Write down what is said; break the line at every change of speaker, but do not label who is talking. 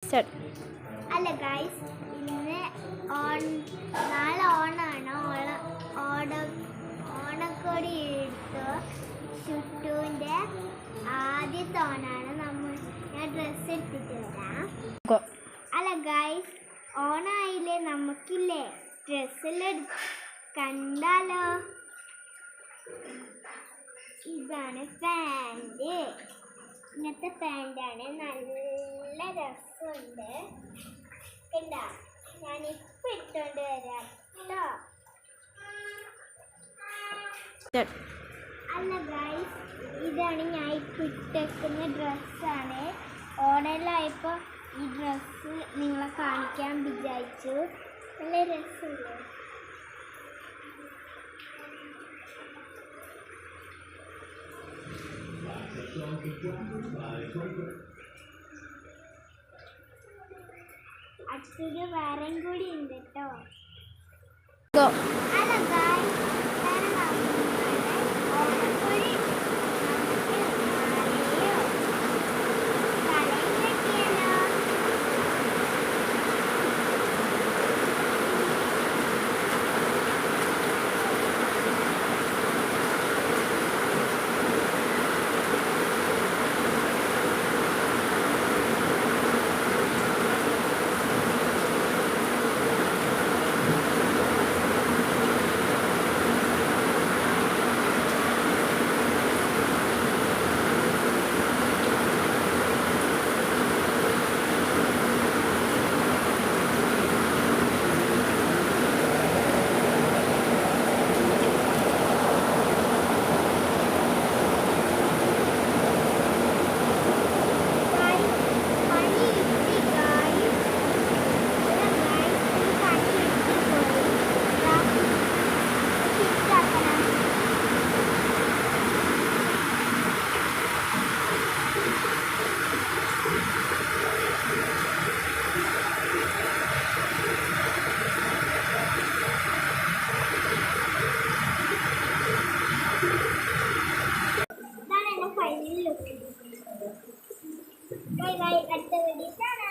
Start.
അല്ല guys, ഇന്ന് നാളെ ഓണാണ്. ഓണക്കോടി എടുത്ത് ചുട്ടുവിൻ്റെ ആദ്യത്തെ ഓണാണ്. ഞാൻ ഡ്രസ്സ് എടുത്തിട്ട് വരാം. അല്ല ഗൈസ്, ഓണായില്ലേ, നമുക്കില്ലേ ഡ്രസ്സെല്ലാം കണ്ടാലോ. ഇതാണ് പാൻറ്. ഇങ്ങനത്തെ പാൻറ്റാണ്, നല്ല രസമുണ്ട്. കണ്ടാ, ഞാനിപ്പോൾ ഇട്ടുകൊണ്ട് വരാം കേട്ടോ. അല്ല ഗൈസ്, ഇതാണ് ഞാൻ ഇപ്പോൾ ഇട്ടേക്കുന്ന ഡ്രസ്സാണ്. ഓർഡറിലായപ്പോൾ ഈ ഡ്രസ്സ് നിങ്ങളെ കാണിക്കാൻ വിചാരിച്ചു. നല്ല രസമില്ലേ? അടുത്തൊരു വേറെയും കൂടി ഉണ്ട് കേട്ടോ. അല്ല ഗൈസ്, ഓണക്കോടി അടുത്ത വീഡിയോ കാണാം.